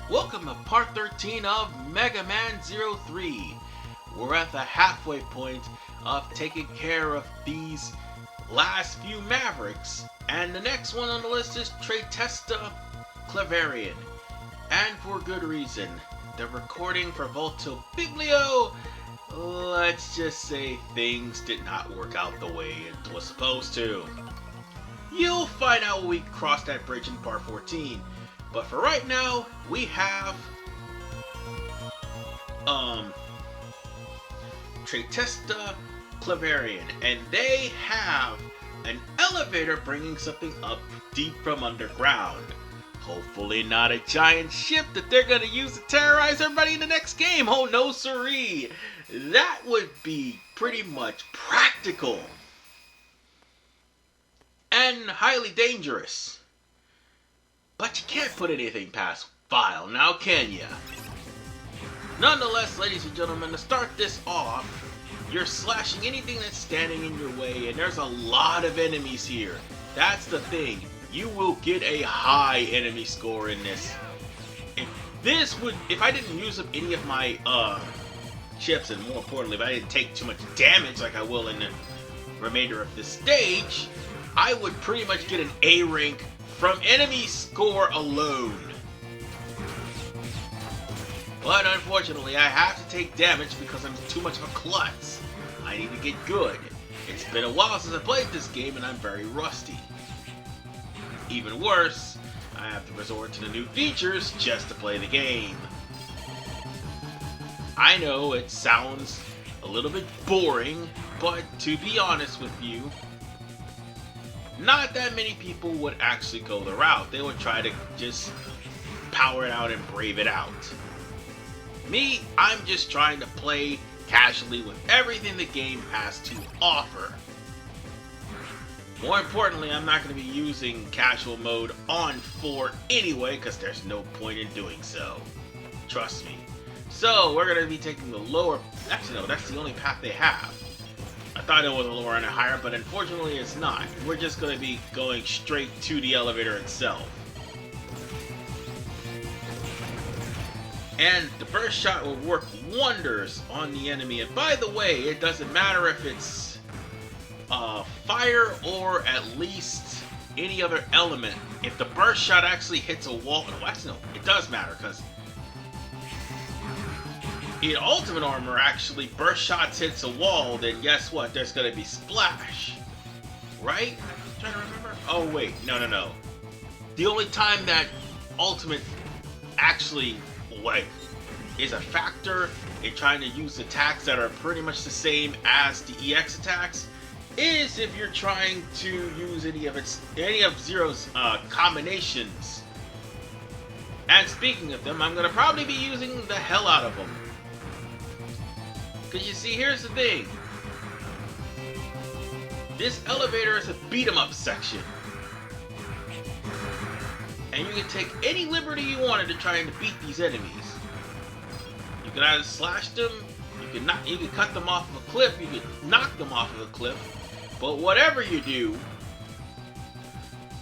Welcome to part 13 of Mega Man 03. We're at the halfway point of taking care of these last few Mavericks, and the next one on the list is Tretista Kelverian. And for good reason. The recording for Volto Biblio, let's just say things did not work out the way it was supposed to. You'll find out when we cross that bridge in part 14. But for right now, we have Tretista Kelverian, and they have an elevator bringing something up deep from underground. Hopefully not a giant ship that they're gonna use to terrorize everybody in the next game. Oh no siree. That would be pretty much practical. And highly dangerous. But you can't put anything past Weil, now can ya? Nonetheless, ladies and gentlemen, to start this off, you're slashing anything that's standing in your way, and there's a lot of enemies here. That's the thing. You will get a high enemy score in this. If I didn't use up any of my chips, and more importantly, if I didn't take too much damage like I will in the remainder of this stage, I would pretty much get an A rank from enemy score alone. But unfortunately, I have to take damage because I'm too much of a klutz. I need to get good. It's been a while since I played this game and I'm very rusty. Even worse, I have to resort to the new features just to play the game. I know it sounds a little bit boring, but to be honest with you, not that many people would actually go the route. They would try to just power it out and brave it out. Me, I'm just trying to play casually with everything the game has to offer. More importantly, I'm not going to be using casual mode on 4 anyway, because there's no point in doing so. Trust me. So, we're going to be taking the lower... Actually, no, that's the only path they have. I thought it was a lower and a higher, but unfortunately it's not. We're just going to be going straight to the elevator itself. And the burst shot will work wonders on the enemy. And by the way, it doesn't matter if it's fire or at least any other element. If the burst shot actually hits a wall... No, actually no, it does matter because in Ultimate Armor, actually, burst shots hits a wall, then guess what? There's gonna be splash. Right? I'm trying to remember. Oh, wait. No. The only time that Ultimate actually, is a factor in trying to use attacks that are pretty much the same as the EX attacks is if you're trying to use any of Zero's combinations. And speaking of them, I'm gonna probably be using the hell out of them. Because you see, here's the thing. This elevator is a beat-em-up section. And you can take any liberty you wanted to try and beat these enemies. You can either slash them, you can cut them off of a cliff, you can knock them off of a cliff. But whatever you do,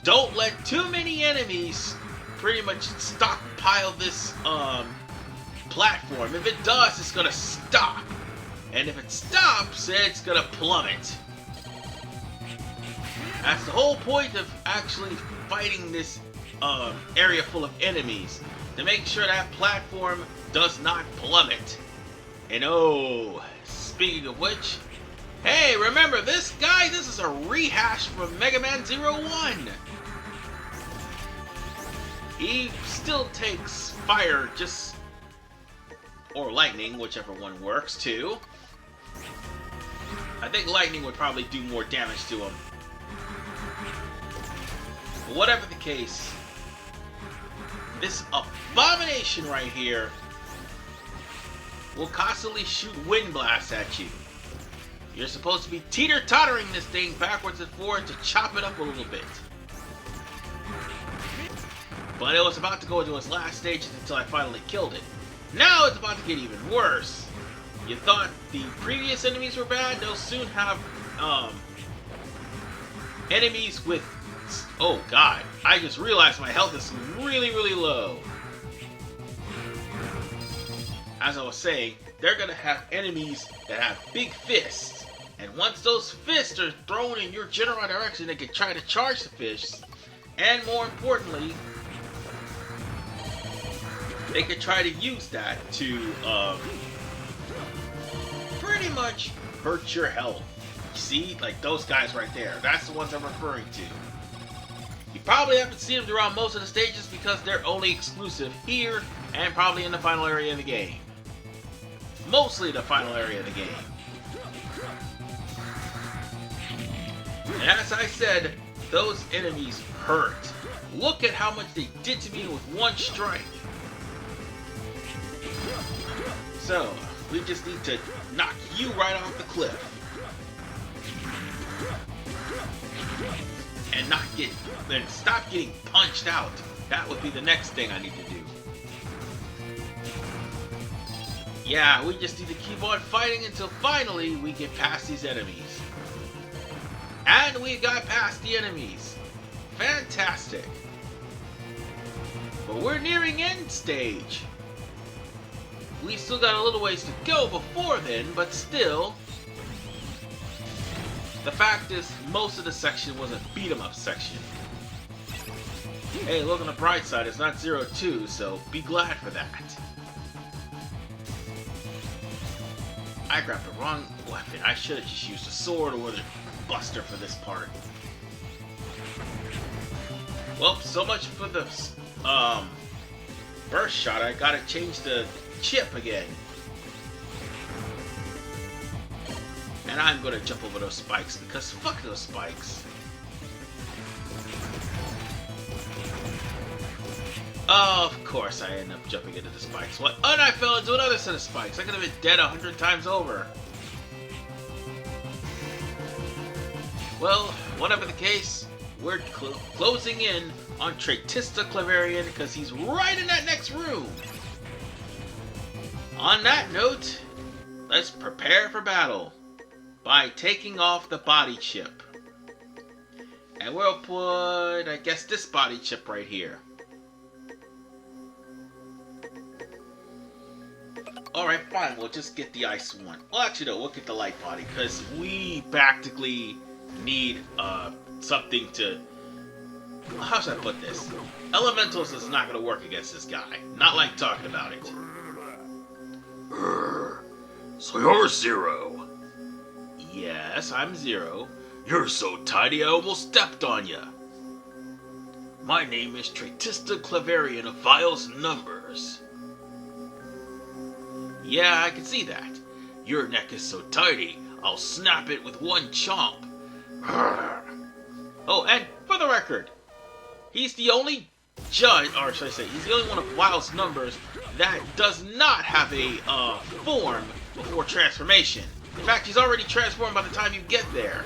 don't let too many enemies pretty much stockpile this platform. If it does, it's gonna stop. And if it stops, it's gonna plummet. That's the whole point of actually fighting this area full of enemies. To make sure that platform does not plummet. And oh, speaking of which, hey, remember this, guy? This is a rehash from Mega Man 01. He still takes fire, or lightning, whichever one works too. I think lightning would probably do more damage to him. But whatever the case, this abomination right here will constantly shoot wind blasts at you. You're supposed to be teeter-tottering this thing backwards and forwards to chop it up a little bit. But it was about to go into its last stages until I finally killed it. Now it's about to get even worse. You thought the previous enemies were bad? They'll soon have enemies with Oh god, I just realized my health is really, really low. as I was saying, they're gonna have enemies that have big fists. And once those fists are thrown in your general direction, they can try to charge the fists. And more importantly, they can try to use that to pretty much hurt your health. You see? Like those guys right there. That's the ones I'm referring to. You probably haven't seen them throughout most of the stages because they're only exclusive here and probably in the final area of the game. Mostly the final area of the game. And as I said, those enemies hurt. Look at how much they did to me with one strike. So, we just need to knock you right off the cliff. And then stop getting punched out. That would be the next thing I need to do. Yeah, we just need to keep on fighting until finally we get past these enemies. And we got past the enemies. Fantastic. But we're nearing end stage. We still got a little ways to go before then, but still. The fact is, most of the section was a beat-em-up section. Hey, look on the bright side, it's not 0-2, so be glad for that. I grabbed the wrong weapon. I should have just used a sword or the buster for this part. Well, so much for the burst shot. I gotta change the chip again. And I'm gonna jump over those spikes because fuck those spikes. Oh, of course I end up jumping into the spikes. What? And I fell into another set of spikes. I could have been dead 100 times over. Well, whatever the case, we're closing in on Tretista Kelverian because he's right in that next room. On that note, let's prepare for battle by taking off the body chip. And we'll put, I guess, this body chip right here. Alright, fine, we'll just get the ice one. Well, actually, no, we'll get the light body, because we practically need something to... How should I put this? Elementals is not going to work against this guy. Not like talking about it. So you're Zero? Yes, I'm Zero. You're so tiny I almost stepped on you. My name is Tretista Kelverian of Weil's Numbers. Yeah, I can see that. Your neck is so tiny, I'll snap it with one chomp. Oh, and for the record, he's the only judge, or should I say, he's the only one of Weil's Numbers that does not have a form before transformation. In fact, he's already transformed by the time you get there.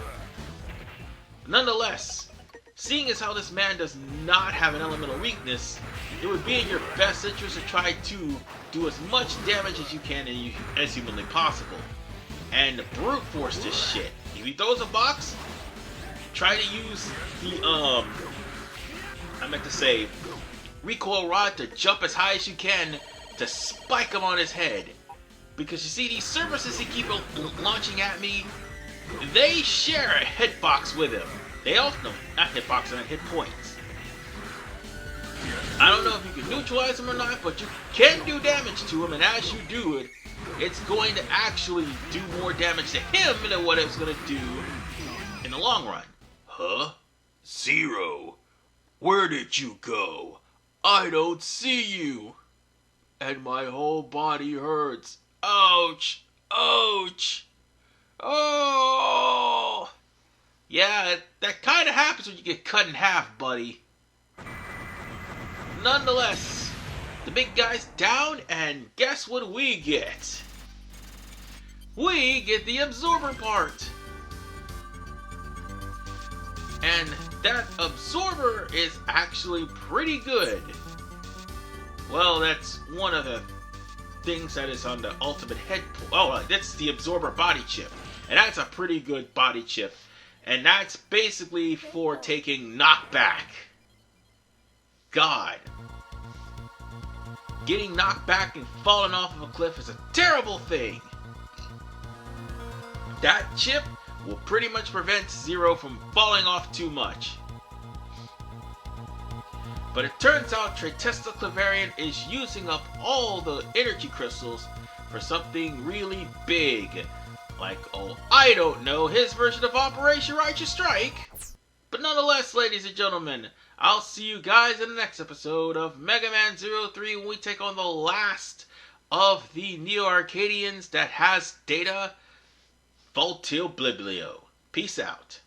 Nonetheless, seeing as how this man does not have an elemental weakness, it would be in your best interest to try to do as much damage as you can as humanly possible. And brute force this shit. If he throws a box, try to use the, recoil rod to jump as high as you can to spike him on his head. Because you see, these surfaces he keeps launching at me, they share a hitbox with him. They also, no, not hitbox, and hit points. I don't know if you can neutralize him or not, but you can do damage to him, and as you do it, it's going to actually do more damage to him than what it's going to do in the long run. Huh? Zero? Where did you go? I don't see you. And my whole body hurts. Ouch! Ouch! Oh! Yeah, that kind of happens when you get cut in half, buddy. Nonetheless, the big guy's down, and guess what we get? We get the absorber part. And that absorber is actually pretty good. Well, that's one of the things that is on the ultimate head. Oh, that's the absorber body chip. And that's a pretty good body chip. And that's basically for taking knockback. God. getting knocked back and falling off of a cliff is a terrible thing. That chip will pretty much prevent Zero from falling off too much. But it turns out Tretista Kelverian is using up all the energy crystals for something really big. Like, oh, I don't know, his version of Operation Righteous Strike. But nonetheless, ladies and gentlemen, I'll see you guys in the next episode of Mega Man 03 when we take on the last of the Neo-Arcadians that has data, Voltio Bliblio. Peace out.